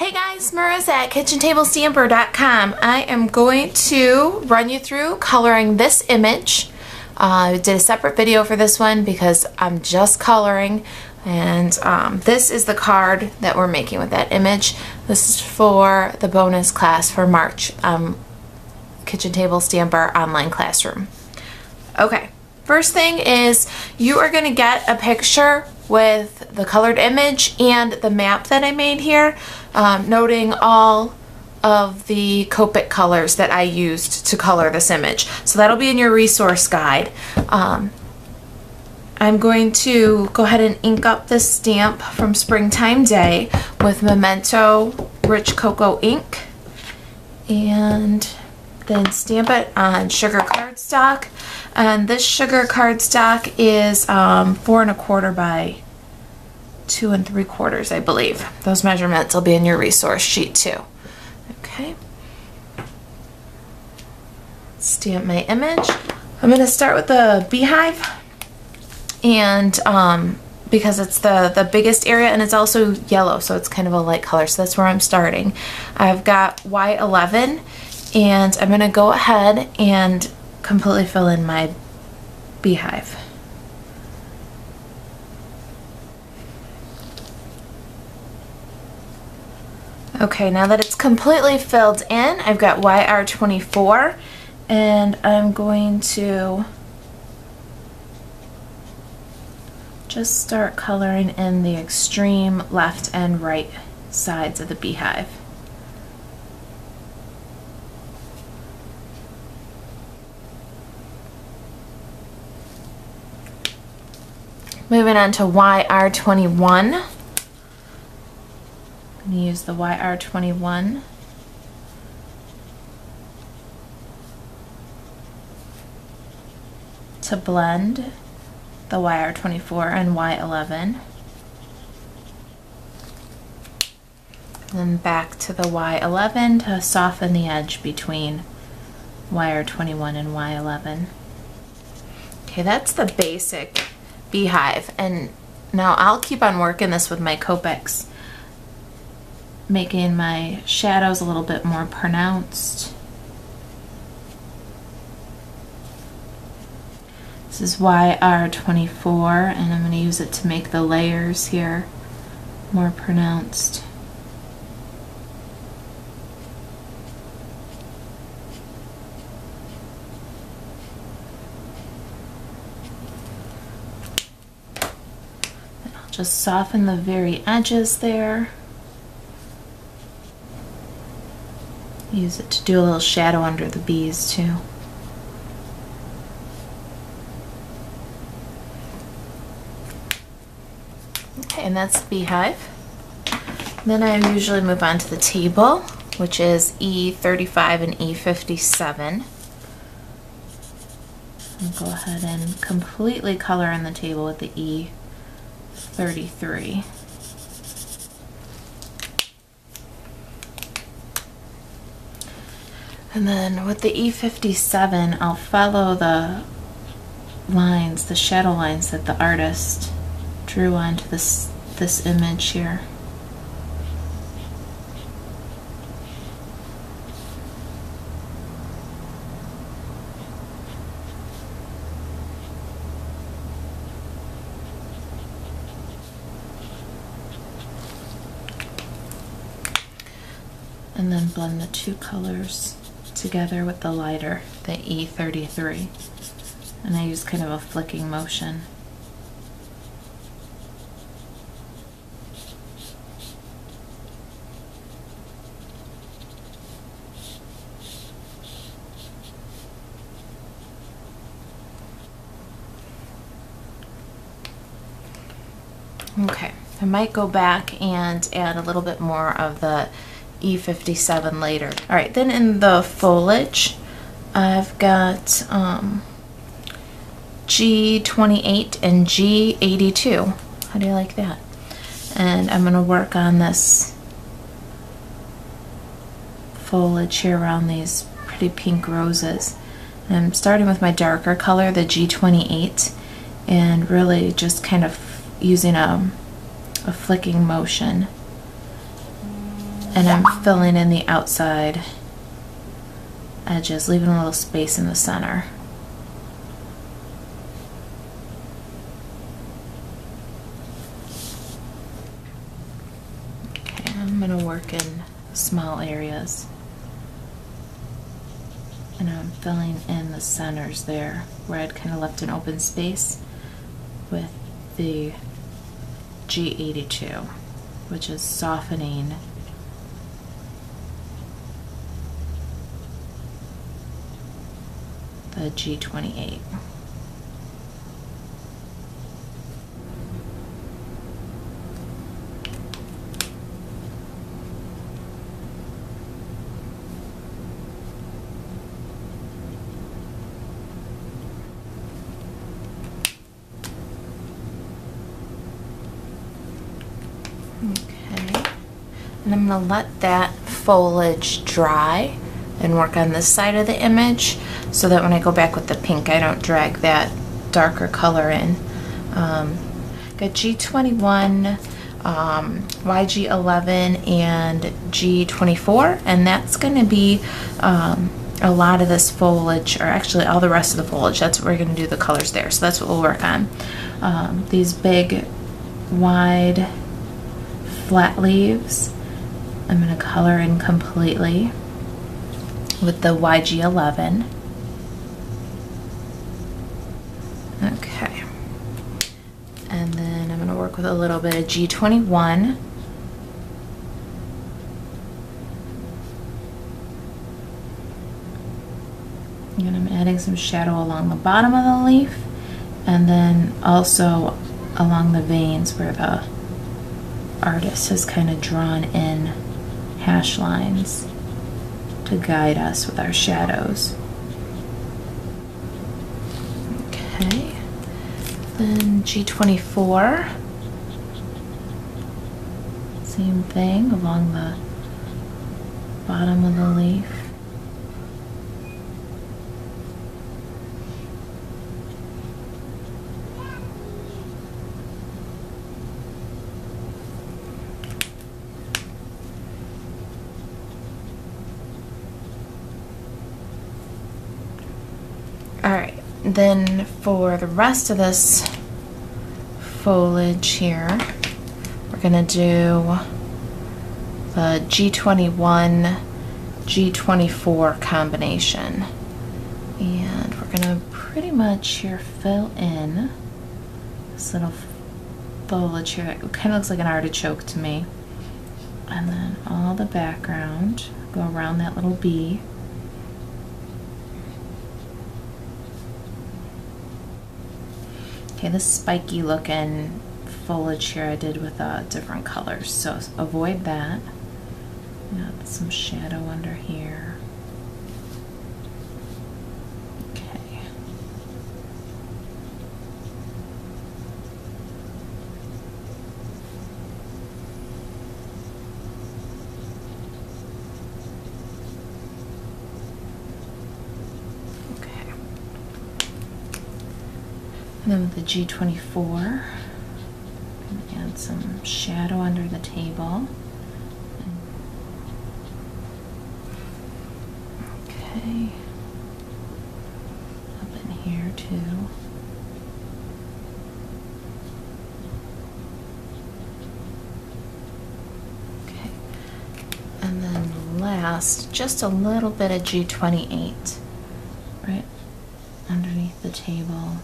Hey guys, Marissa at KitchenTableStamper.com. I am going to run you through coloring this image. I did a separate video for this one because I'm just coloring, and this is the card that we're making with that image. This is for the bonus class for March, Kitchen Table Stamper Online Classroom. Okay, first thing is you are going to get a picture with the colored image and the map that I made here, noting all of the Copic colors that I used to color this image. So that'll be in your resource guide. I'm going to go ahead and ink up this stamp from Springtime Day with Memento Rich Cocoa ink, and then stamp it on sugar cardstock. And this sugar cardstock is 4 1/4 by 2 3/4, I believe. Those measurements will be in your resource sheet too. Okay. Stamp my image. I'm going to start with the Beehive, and because it's the biggest area and it's also yellow, so it's kind of a light color, so that's where I'm starting. I've got Y11, and I'm going to go ahead and completely fill in my Beehive. Okay, now that it's completely filled in, I've got YR24, and I'm going to just start coloring in the extreme left and right sides of the Beehive. Moving on to YR21. I'm going to use the YR21 to blend the YR24 and Y11. Then back to the Y11 to soften the edge between YR21 and Y11. Okay, that's the basic Beehive, and now I'll keep on working this with my Copics, making my shadows a little bit more pronounced. This is YR24, and I'm going to use it to make the layers here more pronounced. And I'll just soften the very edges there. Use it to do a little shadow under the bees too. Okay, and that's the Beehive. Then I usually move on to the table, which is E35 and E57. I'll go ahead and completely color in the table with the E33. And then with the E57, I'll follow the lines, the shadow lines that the artist drew onto this image here. And then blend the two colors together with the lighter, the E33, and I use kind of a flicking motion. Okay, I might go back and add a little bit more of the E57 later. Alright, then in the foliage, I've got G28 and G82. How do you like that? And I'm going to work on this foliage here around these pretty pink roses. And I'm starting with my darker color, the G28, and really just kind of using a flicking motion and I'm filling in the outside edges, leaving a little space in the center. Okay, I'm going to work in small areas, and I'm filling in the centers there where I'd kind of left an open space with the G82, which is softening the G28. Okay, and I'm going to let that foliage dry and work on this side of the image so that when I go back with the pink I don't drag that darker color in. Got G21, YG11, and G24, and that's going to be a lot of this foliage, or actually all the rest of the foliage. That's what we're going to do the colors there, so that's what we'll work on. These big wide flat leaves I'm going to color in completely with the YG11. Okay, and then I'm going to work with a little bit of G21. And I'm adding some shadow along the bottom of the leaf, and then also along the veins where the artist has kind of drawn in hash lines to guide us with our shadows. Okay, then G24, same thing along the bottom of the leaf. Alright, then for the rest of this foliage here, we're going to do the G21, G24 combination. And we're going to pretty much here fill in this little foliage here. It kind of looks like an artichoke to me. And then all the background, go around that little bee. Okay, this spiky looking foliage here I did with different colors, so avoid that. Got some shadow under here. Okay. And then with the G24, I'm going to add some shadow under the table. Okay, up in here too. Okay, and then last, just a little bit of G28 right underneath the table.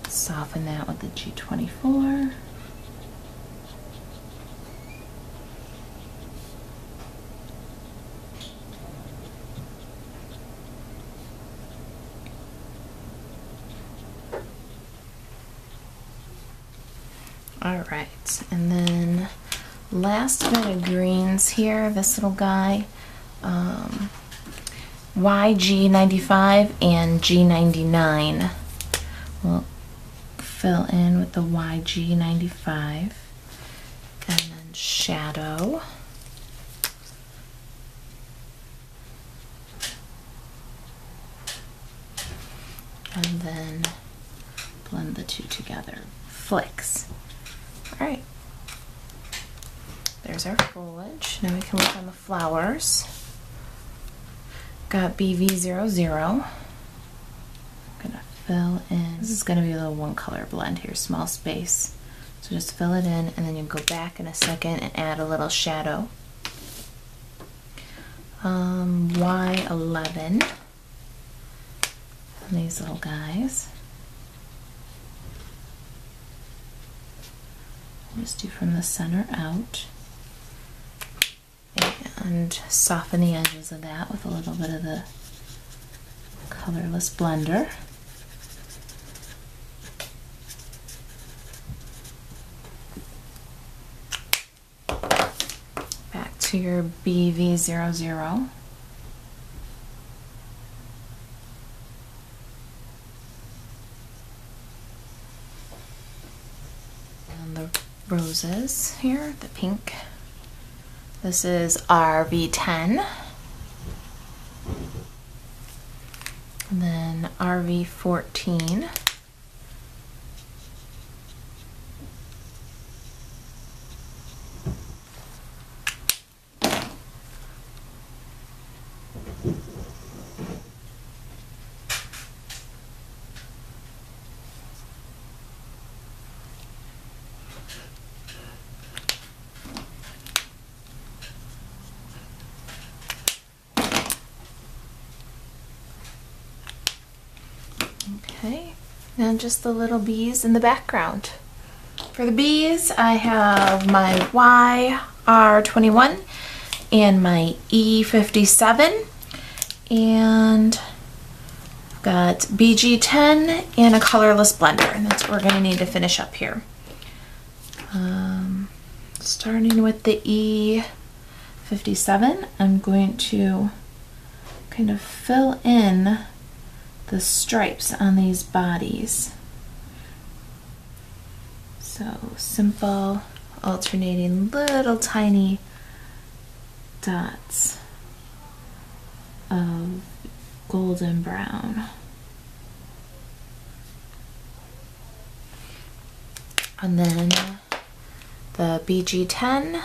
Soften that with the G24. Alright, and then last bit of greens here, this little guy, YG95 and G99. We'll fill in with the YG95 and then shadow. And then blend the two together. Flicks. All right. There's our foliage. Now we can work on the flowers. Got BV00. I'm gonna fill in. This is gonna be a little one color blend here, small space. So just fill it in, and then you go back in a second and add a little shadow. Y11. And these little guys. Just do from the center out. And soften the edges of that with a little bit of the colorless blender. Back to your BV00. And the roses here, the pink. This is RV10. And then RV14. Okay, and just the little bees in the background. For the bees, I have my YR21 and my E57, and I've got BG10 and a colorless blender, and that's what we're going to need to finish up here. Starting with the E57, I'm going to kind of fill in the stripes on these bodies. So simple, alternating little tiny dots of golden brown. And then the BG10.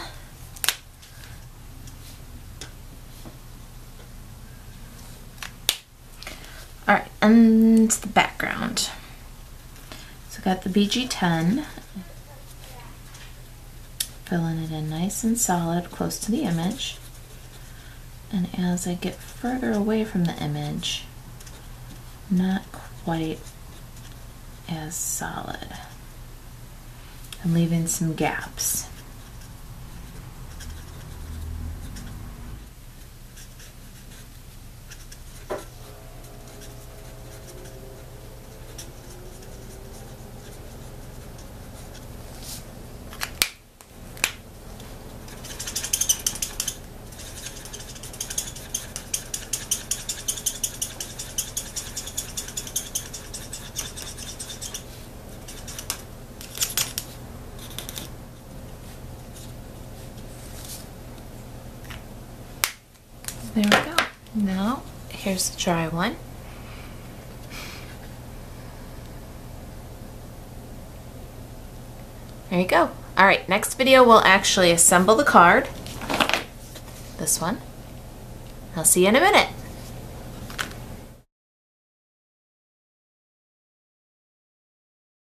Alright, and the background. So got the BG10, filling it in nice and solid, close to the image. And as I get further away from the image, not quite as solid. I'm leaving some gaps. There we go. Now, here's the dry one. There you go. Alright, next video we'll actually assemble the card. This one. I'll see you in a minute.